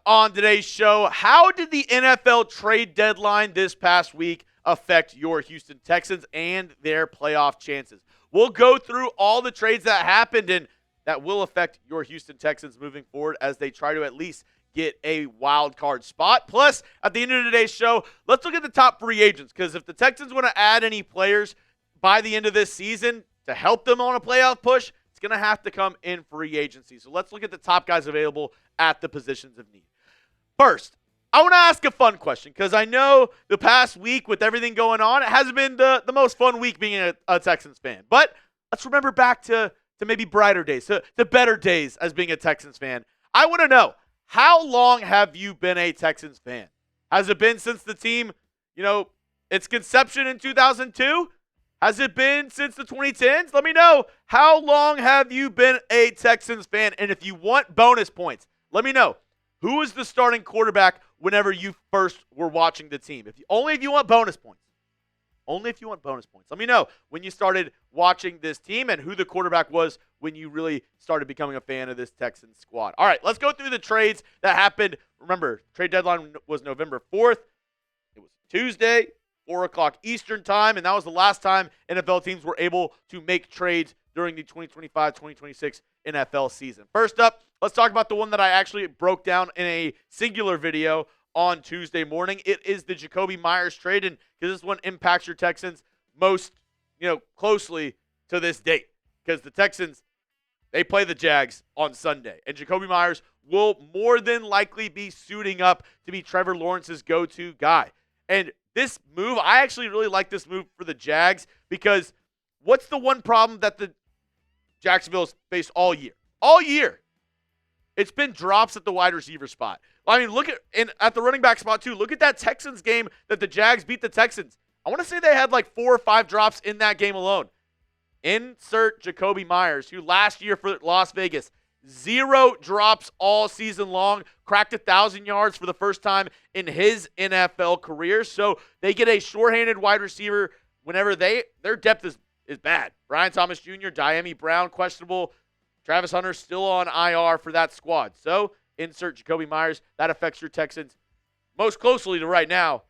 on today's show, how did the NFL trade deadline this past week affect your Houston Texans and their playoff chances? We'll go through all the trades that happened and that will affect your Houston Texans moving forward as they try to at least get a wild card spot. Plus, at the end of today's show, let's look at the top free agents, because if the Texans want to add any players by the end of this season to help them on a playoff push, it's going to have to come in free agency. So let's look at the top guys available at the positions of need. First, I want to ask a fun question, because I know the past week with everything going on, it hasn't been the most fun week being a Texans fan. But let's remember back to maybe brighter days, to better days as being a Texans fan. I want to know, how long have you been a Texans fan? Has it been since the team, its conception in 2002? Has it been since the 2010s? Let me know. How long have you been a Texans fan? And if you want bonus points, let me know. Who was the starting quarterback whenever you first were watching the team? Only if you want bonus points. Only if you want bonus points. Let me know when you started watching this team and who the quarterback was when you really started becoming a fan of this Texans squad. All right, let's go through the trades that happened. Remember, trade deadline was November 4th. It was Tuesday, 4 o'clock Eastern time, and that was the last time NFL teams were able to make trades during the 2025-2026 NFL season. First up, let's talk about the one that I actually broke down in a singular video on Tuesday morning. It is the Jakobi Meyers trade, and because this one impacts your Texans most, closely to this date, because the Texans, they play the Jags on Sunday, and Jakobi Meyers will more than likely be suiting up to be Trevor Lawrence's go-to guy. And this move, I actually really like this move for the Jags, because what's the one problem that the Jacksonville's faced all year? All year. It's been drops at the wide receiver spot. I mean, look at the running back spot too. Look at that Texans game that the Jags beat the Texans. I want to say they had like 4 or 5 drops in that game alone. Insert Jakobi Meyers, who last year for Las Vegas, 0 drops all season long, cracked 1,000 yards for the first time in his NFL career. So they get a shorthanded wide receiver whenever their depth is bad. Brian Thomas Jr., Diami Brown, questionable. Travis Hunter still on IR for that squad. So insert Jakobi Meyers. That affects your Texans most closely to right now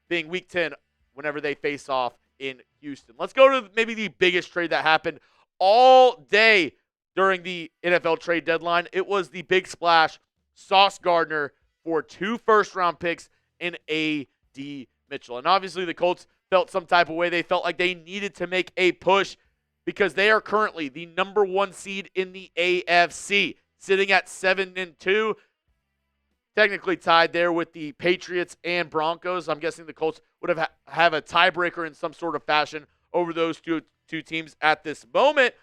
being Week 10 whenever they face off in Houston. Let's go to maybe the biggest trade that happened all day during the NFL trade deadline. It was the big splash, Sauce Gardner for 2 first-round picks and A.D. Mitchell. And obviously the Colts felt some type of way. They felt like they needed to make a push because they are currently the number 1 seed in the AFC, sitting at 7-2, technically tied there with the Patriots and Broncos. I'm guessing the Colts would have a tiebreaker in some sort of fashion over those two teams at this moment.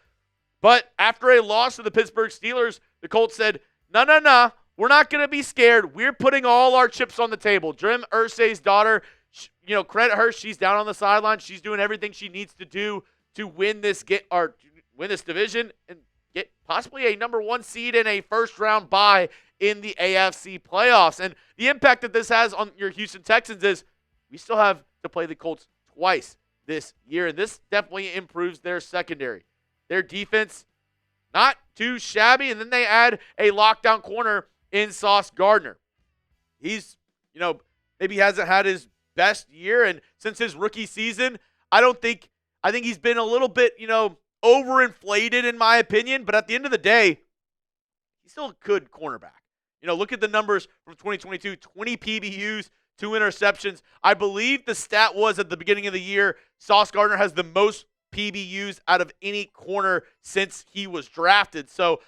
But after a loss to the Pittsburgh Steelers, the Colts said, no, we're not going to be scared. We're putting all our chips on the table. Jim Irsay's daughter, credit her, she's down on the sideline. She's doing everything she needs to do to win this division and get possibly a number 1 seed and a first-round bye in the AFC playoffs. And the impact that this has on your Houston Texans is we still have to play the Colts twice this year, and this definitely improves their secondary. Their defense, not too shabby, and then they add a lockdown corner in Sauce Gardner. He's, maybe hasn't had his best year, and since his rookie season, I think he's been a little bit, overinflated in my opinion, but at the end of the day, he's still a good cornerback. Look at the numbers from 2022, 20 PBUs, 2 interceptions. I believe the stat was at the beginning of the year, Sauce Gardner has the most PBUs out of any corner since he was drafted. So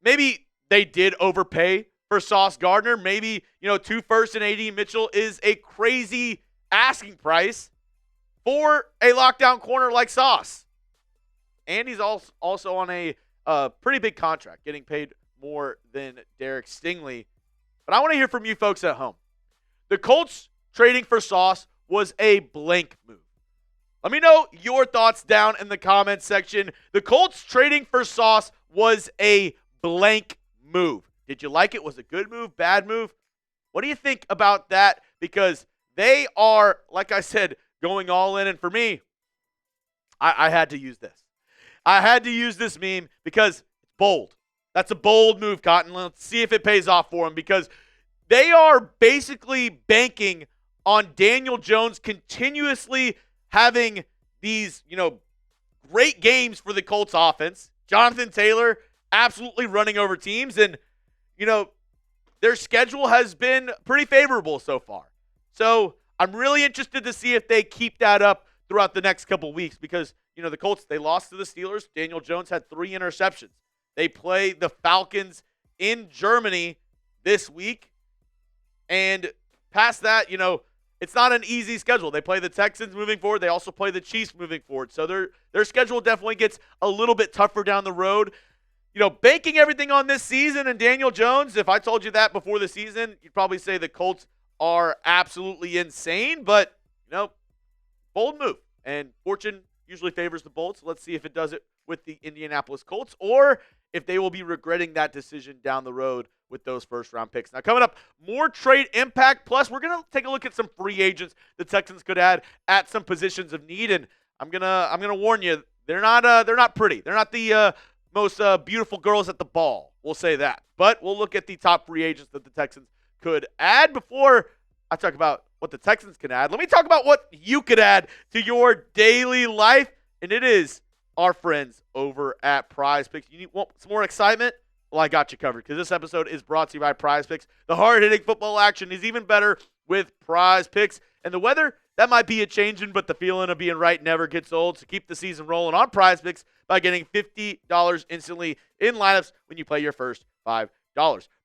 maybe they did overpay for Sauce Gardner. Maybe, 2 firsts and A.D. Mitchell is a crazy asking price for a lockdown corner like Sauce. And he's also on a pretty big contract, getting paid more than Derek Stingley. But I want to hear from you folks at home. The Colts trading for Sauce was a blank move. Let me know your thoughts down in the comments section. The Colts trading for Sauce was a blank move. Did you like it? Was it a good move, bad move? What do you think about that? Because they are, like I said, going all in. And for me, I had to use this. I had to use this meme because it's bold. That's a bold move, Cotton. Let's see if it pays off for him, because they are basically banking on Daniel Jones continuously having these, great games for the Colts offense. Jonathan Taylor absolutely running over teams, and, their schedule has been pretty favorable so far. So I'm really interested to see if they keep that up throughout the next couple weeks because, the Colts, they lost to the Steelers. Daniel Jones had 3 interceptions. They play the Falcons in Germany this week. And past that, it's not an easy schedule. They play the Texans moving forward. They also play the Chiefs moving forward. So their schedule definitely gets a little bit tougher down the road. Banking everything on this season and Daniel Jones, if I told you that before the season, you'd probably say the Colts are absolutely insane. But, bold move. And fortune usually favors the Bolts. Let's see if it does it with the Indianapolis Colts or if they will be regretting that decision down the road with those first-round picks. Now, coming up, more trade impact. Plus, we're going to take a look at some free agents the Texans could add at some positions of need. And I'm gonna warn you, they're not pretty. They're not the most beautiful girls at the ball. We'll say that. But we'll look at the top free agents that the Texans could add before I talk about what the Texans can add. Let me talk about what you could add to your daily life, and it is our friends over at Prize Picks. You want some more excitement? Well, I got you covered because this episode is brought to you by Prize Picks. The hard-hitting football action is even better with Prize Picks. And the weather, that might be a changing, but the feeling of being right never gets old. So keep the season rolling on Prize Picks by getting $50 instantly in lineups when you play your first $5.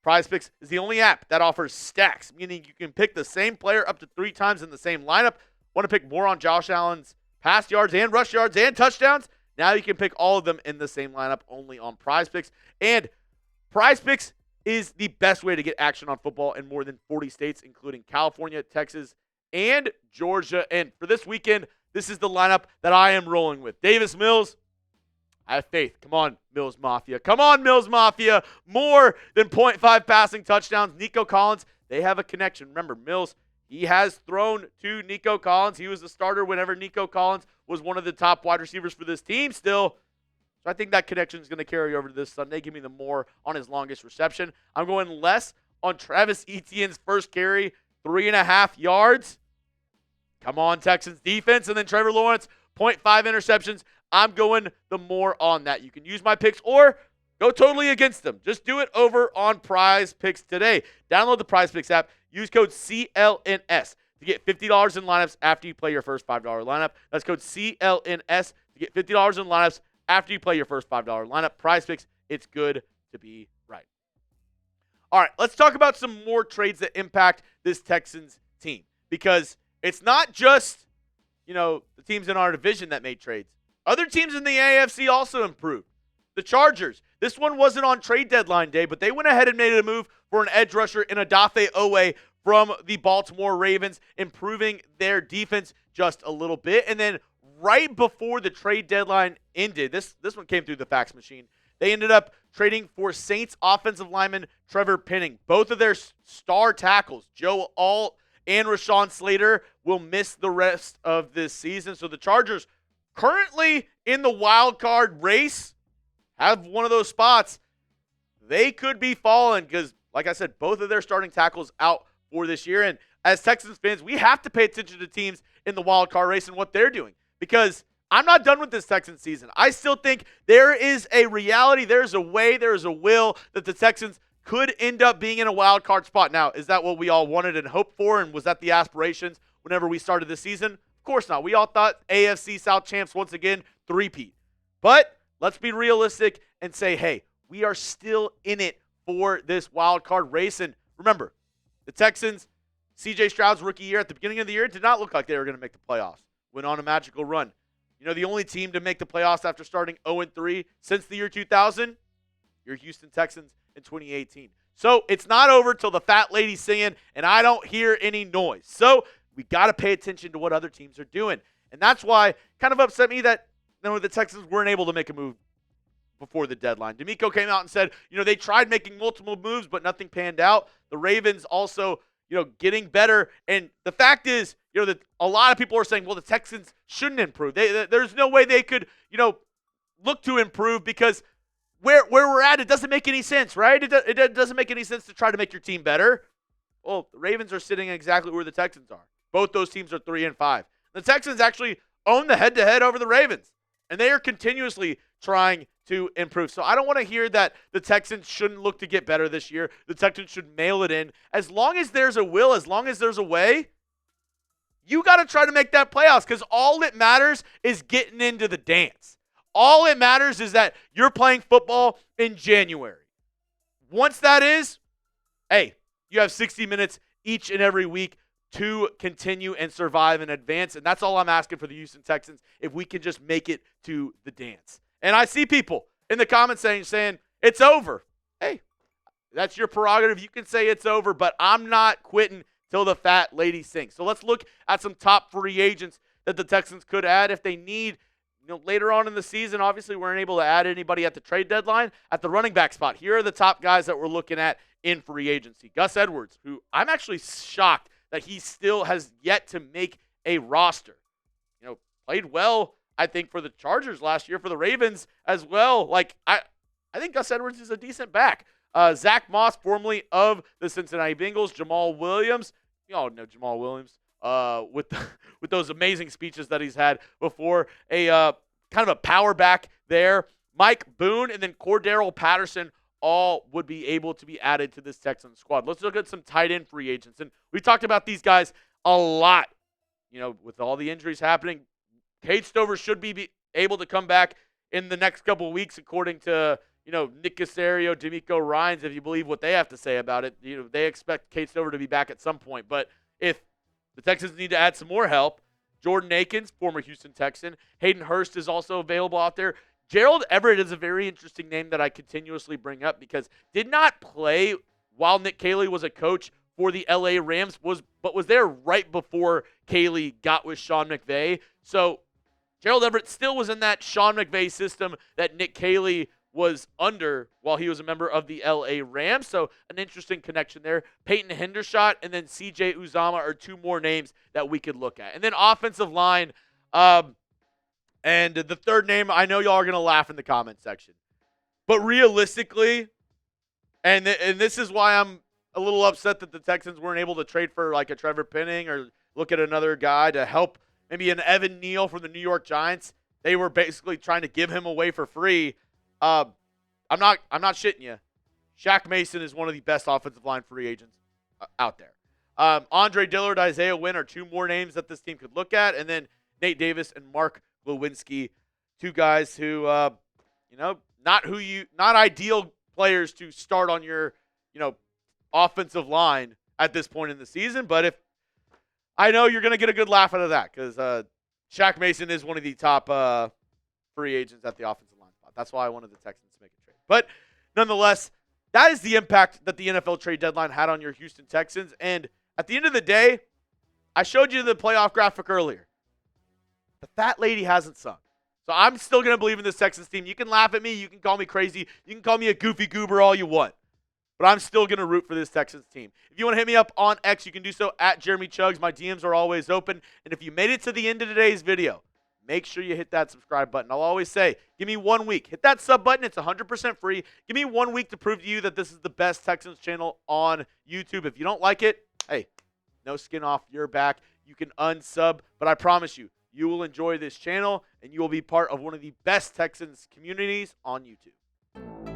Prize Picks is the only app that offers stacks, meaning you can pick the same player up to 3 times in the same lineup. Want to pick more on Josh Allen's pass yards and rush yards and touchdowns? Now you can pick all of them in the same lineup only on Prize Picks. And Prize Picks is the best way to get action on football in more than 40 states, including California, Texas, and Georgia. And for this weekend, this is the lineup that I am rolling with. Davis Mills, I have faith. Come on, Mills Mafia. Come on, Mills Mafia. More than 0.5 passing touchdowns. Nico Collins, they have a connection. Remember, Mills, he has thrown to Nico Collins. He was the starter whenever Nico Collins was one of the top wide receivers for this team still. So I think that connection is going to carry over to this Sunday. Give me the more on his longest reception. I'm going less on Travis Etienne's first carry, 3.5 yards. Come on, Texans defense. And then Trevor Lawrence, 0.5 interceptions. I'm going the more on that. You can use my picks or go totally against them. Just do it over on Prize Picks today. Download the Prize Picks app. Use code CLNS to get $50 in lineups after you play your first $5 lineup. That's code CLNS to get $50 in lineups after you play your first $5 lineup. Prize Picks, it's good to be right. All right, let's talk about some more trades that impact this Texans team because it's not just, the teams in our division that made trades. Other teams in the AFC also improved. The Chargers, this one wasn't on trade deadline day, but they went ahead and made a move for an edge rusher in Odafe Owe from the Baltimore Ravens, improving their defense just a little bit. And then right before the trade deadline ended, this one came through the fax machine, they ended up trading for Saints offensive lineman Trevor Penning. Both of their star tackles, Joe Alt and Rashawn Slater, will miss the rest of this season. So the Chargers, currently in the wild card race, have one of those spots. They could be falling because, like I said, both of their starting tackles out for this year. And as Texans fans, we have to pay attention to teams in the wild card race and what they're doing because I'm not done with this Texans season. I still think there is a reality, there's a way, there's a will that the Texans could end up being in a wild card spot. Now, is that what we all wanted and hoped for, and was that the aspirations whenever we started this season? Of course not. We all thought AFC South champs once again, three-peat. But let's be realistic and say, hey, we are still in it for this wild card race. And remember, the Texans, C.J. Stroud's rookie year at the beginning of the year did not look like they were going to make the playoffs. Went on a magical run. The only team to make the playoffs after starting 0-3 since the year 2000, your Houston Texans in 2018. So it's not over till the fat lady's singing and I don't hear any noise. So we got to pay attention to what other teams are doing. And that's why it kind of upset me that the Texans weren't able to make a move before the deadline. D'Amico came out and said, they tried making multiple moves, but nothing panned out. The Ravens also, getting better. And the fact is, that a lot of people are saying, well, the Texans shouldn't improve. There's no way they could, look to improve because where we're at, it doesn't make any sense, right? It doesn't make any sense to try to make your team better. Well, the Ravens are sitting exactly where the Texans are. Both those teams are 3-5. The Texans actually own the head-to-head over the Ravens, and they are continuously trying to improve. So I don't want to hear that the Texans shouldn't look to get better this year. The Texans should mail it in. As long as there's a will, as long as there's a way, you got to try to make that playoffs, because all that matters is getting into the dance. All it matters is that you're playing football in January. Once that is, hey, you have 60 minutes each and every week to continue and survive and advance. And that's all I'm asking for the Houston Texans, if we can just make it to the dance. And I see people in the comments saying it's over. Hey, that's your prerogative. You can say it's over, but I'm not quitting till the fat lady sings. So let's look at some top free agents that the Texans could add if they need. Later on in the season, obviously, we weren't able to add anybody at the trade deadline. At the running back spot, here are the top guys that we're looking at in free agency. Gus Edwards, who I'm actually shocked that he still has yet to make a roster. Played well, I think, for the Chargers last year, for the Ravens as well. I think Gus Edwards is a decent back. Zach Moss, formerly of the Cincinnati Bengals. Jamal Williams. You all know Jamal Williams. With those amazing speeches that he's had before. A kind of a power back there. Mike Boone and then Cordero Patterson all would be able to be added to this Texans squad. Let's look at some tight end free agents. And we talked about these guys a lot. With all the injuries happening, Cade Stover should be able to come back in the next couple of weeks, according to Nick Caserio, D'Amico Ryans, if you believe what they have to say about it. They expect Cade Stover to be back at some point. But if the Texans need to add some more help, Jordan Akins, former Houston Texan. Hayden Hurst is also available out there. Gerald Everett is a very interesting name that I continuously bring up, because did not play while Nick Caley was a coach for the LA Rams, but was there right before Caley got with Sean McVay. So Gerald Everett still was in that Sean McVay system that Nick Caley was under while he was a member of the LA Rams. So an interesting connection there. Peyton Hendershot and then CJ Uzama are two more names that we could look at. And then offensive line, and the third name, I know y'all are going to laugh in the comment section. But realistically, and this is why I'm a little upset that the Texans weren't able to trade for like a Trevor Penning or look at another guy to help, maybe an Evan Neal from the New York Giants. They were basically trying to give him away for free. I'm not shitting you. Shaq Mason is one of the best offensive line free agents out there. Andre Dillard, Isaiah Wynn are two more names that this team could look at. And then Nate Davis and Mark Lewinsky, two guys who, not ideal players to start on your, offensive line at this point in the season. But if I know you're going to get a good laugh out of that, because Shaq Mason is one of the top free agents at the offensive line spot. That's why I wanted the Texans to make a trade. But nonetheless, that is the impact that the NFL trade deadline had on your Houston Texans. And at the end of the day, I showed you the playoff graphic earlier. The fat lady hasn't sung. So I'm still going to believe in this Texans team. You can laugh at me. You can call me crazy. You can call me a goofy goober all you want. But I'm still going to root for this Texans team. If you want to hit me up on X, you can do so at Jeremy Chugs. My DMs are always open. And if you made it to the end of today's video, make sure you hit that subscribe button. I'll always say, give me 1 week. Hit that sub button. It's 100% free. Give me 1 week to prove to you that this is the best Texans channel on YouTube. If you don't like it, hey, no skin off your back. You can unsub. But I promise you, you will enjoy this channel, and you will be part of one of the best Texans communities on YouTube.